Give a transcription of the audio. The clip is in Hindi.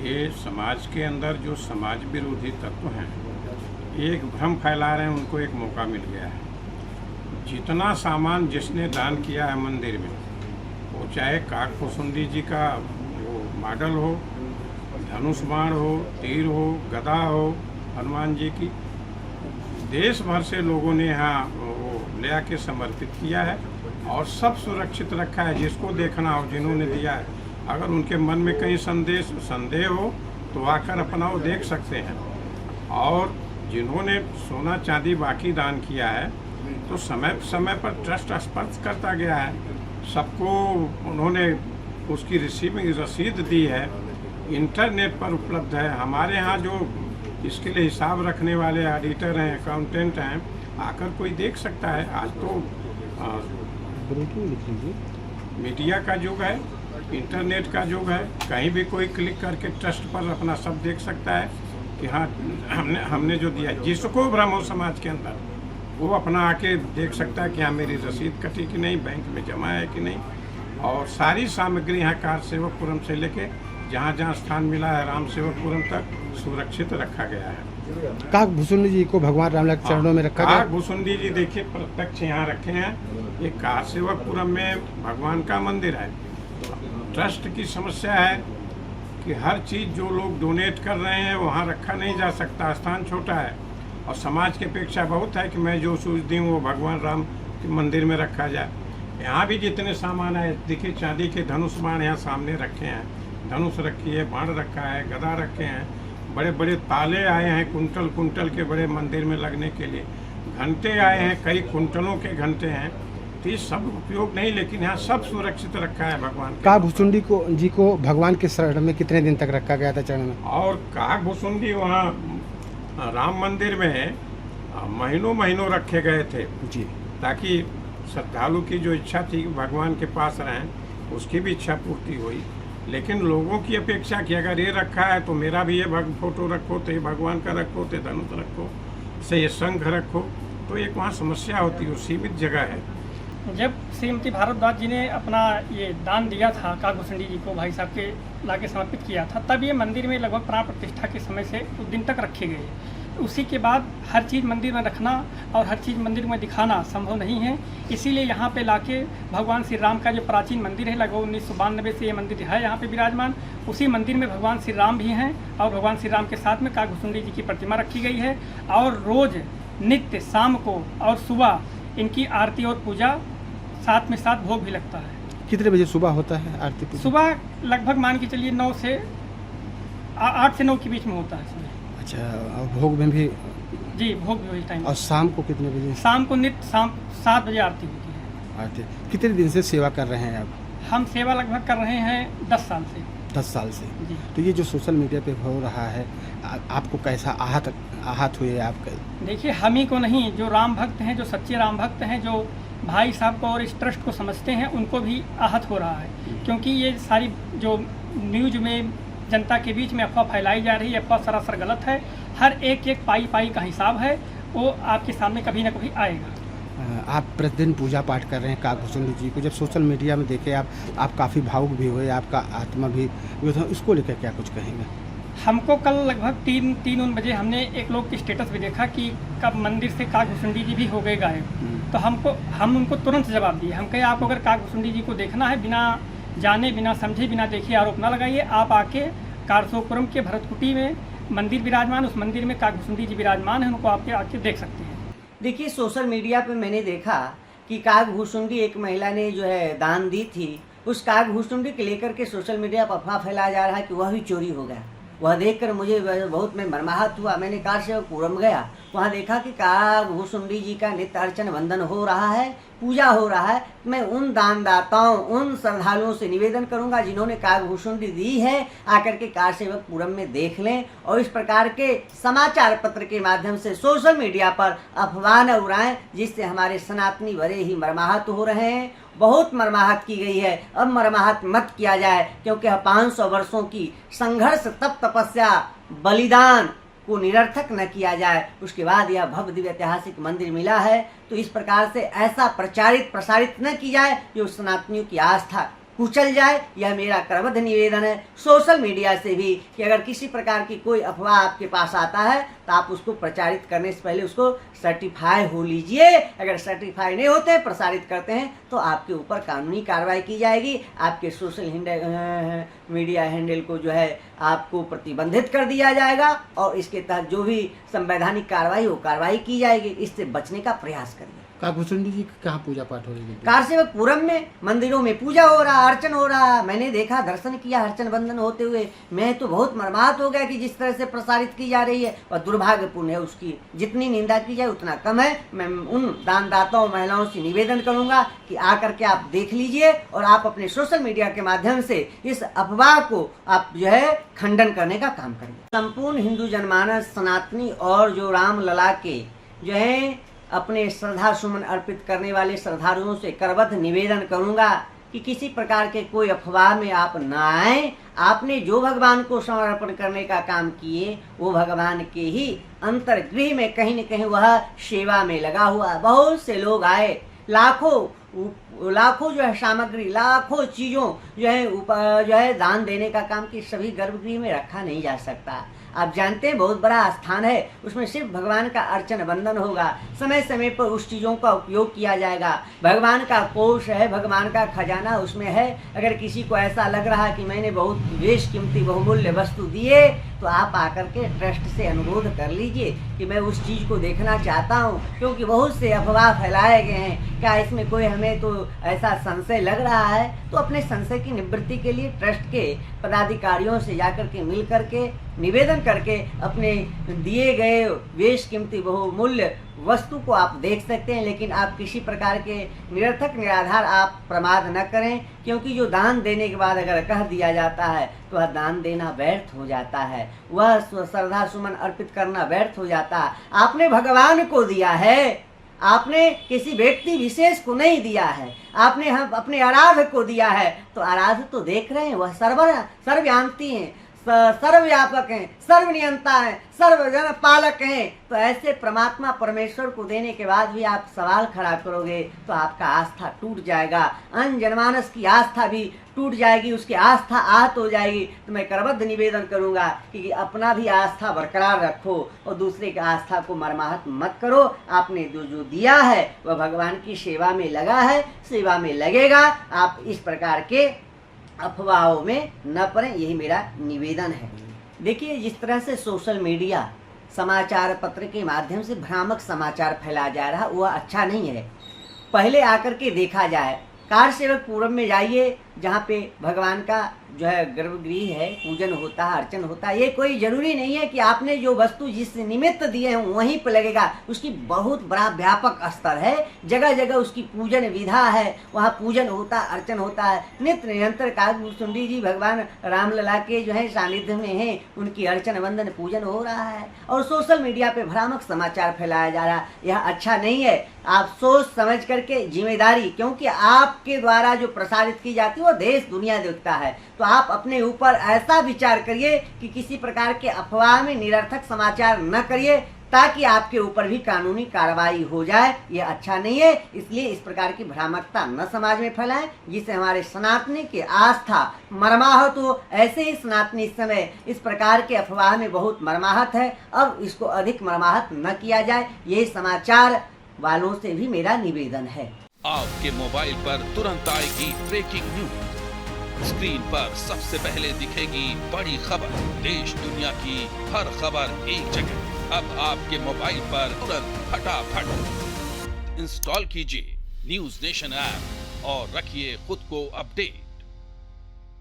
ये समाज के अंदर जो समाज विरोधी तत्व हैं, एक भ्रम फैला रहे हैं, उनको एक मौका मिल गया है। जितना सामान जिसने दान किया है मंदिर में, वो चाहे काकभूषुंडी जी का वो मॉडल हो, धनुष बाण हो, तीर हो, गदा हो, हनुमान जी की, देश भर से लोगों ने यहाँ वो ले आके समर्पित किया है और सब सुरक्षित रखा है। जिसको देखना हो, जिन्होंने दिया है, अगर उनके मन में कहीं संदेह हो तो आकर अपना वो देख सकते हैं। और जिन्होंने सोना चांदी बाकी दान किया है तो समय समय पर ट्रस्ट स्पर्श करता गया है, सबको उन्होंने उसकी रिसीविंग रसीद दी है, इंटरनेट पर उपलब्ध है। हमारे यहाँ जो इसके लिए हिसाब रखने वाले ऑडिटर हैं, अकाउंटेंट हैं, आकर कोई देख सकता है। आज तो मीडिया का युग है, इंटरनेट का युग है, कहीं भी कोई क्लिक करके ट्रस्ट पर अपना सब देख सकता है कि हाँ हमने जो दिया। जिसको भ्रम हो समाज के अंदर, वो अपना आके देख सकता है कि हाँ मेरी रसीद कटी कि नहीं, बैंक में जमा है कि नहीं। और सारी सामग्री यहाँ कारसेवकपुरम से लेके जहाँ जहाँ स्थान मिला है रामसेवकपुरम तक सुरक्षित रखा गया है। काकभूषुंडी जी को भगवान राम के चरणों में रखा गया। काकभूषुंडी जी देखिए प्रत्यक्ष यहाँ रखे हैं। ये कारसेवकपुरम में भगवान का मंदिर है। ट्रस्ट की समस्या है कि हर चीज़ जो लोग डोनेट कर रहे हैं वहाँ रखा नहीं जा सकता, स्थान छोटा है और समाज की अपेक्षा बहुत है कि मैं जो सूझ दी वो भगवान राम के मंदिर में रखा जाए। यहाँ भी जितने सामान है, देखिए चांदी के धनुष बाण यहाँ सामने रखे हैं, धनुष रखी है, बाण रखा है, गदा रखे हैं, बड़े बड़े ताले आए हैं कुंटल कुंटल के बड़े मंदिर में लगने के लिए, घंटे आए हैं, कई कुंटलों के घंटे हैं। तो ये सब उपयोग नहीं, लेकिन यहाँ सब सुरक्षित रखा है भगवान। काकभूषुंडी जी को भगवान के शरण में कितने दिन तक रखा गया था चरण में? और काकभूषुंडी वहाँ राम मंदिर में महीनों महीनों रखे गए थे जी, ताकि श्रद्धालु की जो इच्छा थी भगवान के पास रहें, उसकी भी इच्छा पूर्ति हुई। लेकिन लोगों की अपेक्षा कि अगर ये रखा है तो मेरा भी ये फोटो रखो, तो ये भगवान का रखो, तो धनुष रखो, से ये शंख रखो, तो एक वहाँ समस्या होती है, सीमित जगह है। जब श्रीमती भारद्वाज जी ने अपना ये दान दिया था काकभूषुंडी जी को, भाई साहब के लाके समर्पित किया था, तब ये मंदिर में लगभग प्राण प्रतिष्ठा के समय से उस दिन तक रखे गए। उसी के बाद हर चीज़ मंदिर में रखना और हर चीज़ मंदिर में दिखाना संभव नहीं है। इसीलिए यहाँ पे लाके भगवान श्री राम का जो प्राचीन मंदिर है, लगभग 1992 से ये मंदिर है यहाँ पे विराजमान। उसी मंदिर में भगवान श्री राम भी हैं और भगवान श्री राम के साथ में काकभूषुंडी जी की प्रतिमा रखी गई है। और रोज़ नित्य शाम को और सुबह इनकी आरती और पूजा, साथ में साथ भोग भी लगता है। कितने बजे सुबह होता है आरती पूजा? सुबह लगभग मान के चलिए 8 से 9 के बीच में होता है। अच्छा, और भोग में भी? जी, भोग भी वही टाइम। और शाम को कितने बजे? शाम को नित्य शाम 7 बजे आरती होती है। आरती कितने दिन से सेवा कर रहे हैं आप? हम सेवा लगभग कर रहे हैं 10 साल से। 10 साल से जी। तो ये जो सोशल मीडिया पे हो रहा है, आपको कैसा आहत हुए आप? देखिए, हम ही को नहीं, जो राम भक्त हैं, जो सच्चे राम भक्त हैं, जो भाई साहब को और इस ट्रस्ट को समझते हैं, उनको भी आहत हो रहा है। क्योंकि ये सारी जो न्यूज में जनता के बीच में अफवाह फैलाई जा रही है, अफवाह सरासर गलत है। हर एक पाई का हिसाब है, वो आपके सामने कभी ना कभी आएगा। आप प्रतिदिन पूजा पाठ कर रहे हैं काकभूषुंडी जी को, जब सोशल मीडिया में देखे आप काफ़ी भावुक भी हुए, आपका आत्मा भी, इसको लेकर क्या कुछ कहेंगे? हमको कल लगभग 3 बजे हमने एक लोग की स्टेटस भी देखा कि कब मंदिर से काकभूषुंडी जी भी हो गए गायब। तो हम उनको तुरंत जवाब दिए। हम कहे आप अगर काकभूषुंडी जी को देखना है, बिना जाने, बिना समझे, बिना देखे आरोप ना लगाइए। आप आके कारसेवकपुरम के भरतकुटी में मंदिर विराजमान, उस मंदिर में काकभूषुंडी जी विराजमान है, उनको आपके आके देख सकते हैं। देखिए, सोशल मीडिया पे मैंने देखा कि काकभूषुंडी एक महिला ने जो है दान दी थी, उस काकभूषुंडी को लेकर के सोशल मीडिया पर अफवाह फैलाया जा रहा है कि वह भी चोरी हो गया। वह देखकर मुझे बहुत मर्माहत हुआ। मैंने कारसेवकपुरम गया, वहाँ देखा कि काकभूषुंडी जी का नित्य अर्चन वंदन हो रहा है, पूजा हो रहा है। मैं उन दानदाताओं, उन श्रद्धालुओं से निवेदन करूंगा जिन्होंने काकभूषुंडी दी है, आकर के कारसेवकपुरम में देख लें और इस प्रकार के समाचार पत्र के माध्यम से सोशल मीडिया पर अफवाह न उड़ाएं, जिससे हमारे सनातनी बड़े ही मर्माहत हो रहे हैं। बहुत मर्माहत की गई है, अब मर्माहत मत किया जाए, क्योंकि 500 वर्षों की संघर्ष, तप तपस्या, बलिदान को निरर्थक न किया जाए। उसके बाद यह भव्य दिव्य ऐतिहासिक मंदिर मिला है, तो इस प्रकार से ऐसा प्रसारित न की जाए जो सनातनियों की आस्था कुचल जाए, यह मेरा करबद्ध निवेदन है सोशल मीडिया से भी कि अगर किसी प्रकार की कोई अफवाह आपके पास आता है तो आप उसको प्रचारित करने से पहले उसको सर्टिफाई हो लीजिए। अगर सर्टिफाई नहीं होते, प्रसारित करते हैं तो आपके ऊपर कानूनी कार्रवाई की जाएगी। आपके सोशल मीडिया हैंडल को जो है आपको प्रतिबंधित कर दिया जाएगा और इसके तहत जो भी संवैधानिक कार्रवाई हो कार्रवाई की जाएगी। इससे बचने का प्रयास करिए। काकभूषुंडी जी कहाँ पूजा पाठ हो रही है? कारसेवकपुरम में मंदिरों में पूजा हो रहा, अर्चन हो रहा। मैंने देखा, दर्शन किया अर्चन बंदन होते हुए। मैं तो बहुत मर्माहत हो गया कि जिस तरह से प्रसारित की जा रही है वह दुर्भाग्यपूर्ण है। उसकी जितनी निंदा की जाए उतना कम है। मैं उन दानदाताओं महिलाओं से निवेदन करूंगा कि आकर के आप देख लीजिए और आप अपने सोशल मीडिया के माध्यम से इस अफवाह को आप जो है खंडन करने का काम करिए। संपूर्ण हिंदू जनमानस सनातनी और जो रामलला के जो है अपने श्रद्धा सुमन अर्पित करने वाले श्रद्धालुओं से करबद्ध निवेदन करूंगा कि किसी प्रकार के कोई अफवाह में आप न आए। आपने जो भगवान को समर्पण करने का काम किए वो भगवान के ही अंतर्गृह में कहीं न कहीं वह सेवा में लगा हुआ। बहुत से लोग आए, लाखों जो है सामग्री, लाखों चीज़ों जो है दान देने का काम कि सभी गर्भगृह में रखा नहीं जा सकता। आप जानते हैं बहुत बड़ा स्थान है, उसमें सिर्फ भगवान का अर्चन बंदन होगा। समय समय पर उस चीज़ों का उपयोग किया जाएगा। भगवान का कोष है, भगवान का खजाना उसमें है। अगर किसी को ऐसा लग रहा कि मैंने बहुत बेशकीमती बहुमूल्य वस्तु दिए तो आप आकर के ट्रस्ट से अनुरोध कर लीजिए कि मैं उस चीज़ को देखना चाहता हूँ, क्योंकि बहुत से अफवाह फैलाए गए हैं। क्या इसमें कोई हमें तो ऐसा संशय लग रहा है तो अपने संशय की निवृत्ति के लिए ट्रस्ट के पदाधिकारियों से जाकर के मिल करके निवेदन करके अपने दिए गए बेशकीमती बहुमूल्य वस्तु को आप देख सकते हैं। लेकिन आप किसी प्रकार के निरर्थक निराधार आप प्रमाद न करें, क्योंकि जो दान देने के बाद अगर कह दिया जाता है तो वह दान देना व्यर्थ हो जाता है, वह श्रद्धा सुमन अर्पित करना व्यर्थ हो जाता है। आपने भगवान को दिया है, आपने किसी व्यक्ति विशेष को नहीं दिया है, आपने हम अपने आराध्य को दिया है। तो आराध्य तो देख रहे हैं वह सर्वव्यापी हैं, सर्वव्यापक हैं, सर्वनियंता हैं, सर्वजन पालक हैं। तो ऐसे परमात्मा परमेश्वर को देने के बाद भी आप सवाल खड़ा करोगे तो आपका आस्था टूट जाएगा। अन्य जनमानस की आस्था भी टूट जाएगी, उसकी आस्था आहत हो जाएगी। तो मैं करबद्ध निवेदन करूंगा कि अपना भी आस्था बरकरार रखो और दूसरे की आस्था को मर्माहत मत करो। आपने जो दिया है वह भगवान की सेवा में लगा है, सेवा में लगेगा। आप इस प्रकार के अफवाहों में न पड़ें, यही मेरा निवेदन है। देखिए, जिस तरह से सोशल मीडिया समाचार पत्र के माध्यम से भ्रामक समाचार फैलाया जा रहा वह अच्छा नहीं है। पहले आकर के देखा जाए, कारसेवकपुरम में जाइए जहाँ पे भगवान का जो है गर्भगृह है, पूजन होता है, अर्चन होता है। ये कोई जरूरी नहीं है कि आपने जो वस्तु जिस निमित्त दिए हैं वहीं पर लगेगा। उसकी बहुत बड़ा व्यापक स्तर है, जगह जगह उसकी पूजन विधा है, वहाँ पूजन होता है, अर्चन होता है। नित्य निरंतर काकभूषुंडी जी भगवान रामलला के जो है सानिध्य में हैं, उनकी अर्चन वंदन पूजन हो रहा है और सोशल मीडिया पे भ्रामक समाचार फैलाया जा रहा है। यह अच्छा नहीं है। आप सोच समझ करके जिम्मेदारी, क्योंकि आपके द्वारा जो प्रसारित की जाती है वो देश दुनिया देखता है, तो आप अपने ऊपर ऐसा विचार करिए कि किसी प्रकार के अफवाह में निरर्थक समाचार न करिए, ताकि आपके ऊपर भी कानूनी कार्रवाई हो जाए। ये अच्छा नहीं है। इसलिए इस प्रकार की भ्रामकता न समाज में फैलाएं, जिससे हमारे सनातनी की आस्था मर्माहत हो। ऐसे ही सनातनी इस समय इस प्रकार के अफवाह में बहुत मर्माहत है, अब इसको अधिक मर्माहत न किया जाए। ये समाचार वालों से भी मेरा निवेदन है। आपके मोबाइल पर तुरंत आएगी ब्रेकिंग न्यूज। स्क्रीन पर सबसे पहले दिखेगी बड़ी खबर, देश दुनिया की हर खबर एक जगह। अब आपके मोबाइल पर तुरंत फटाफट इंस्टॉल कीजिए न्यूज नेशन ऐप और रखिए खुद को अपडेट।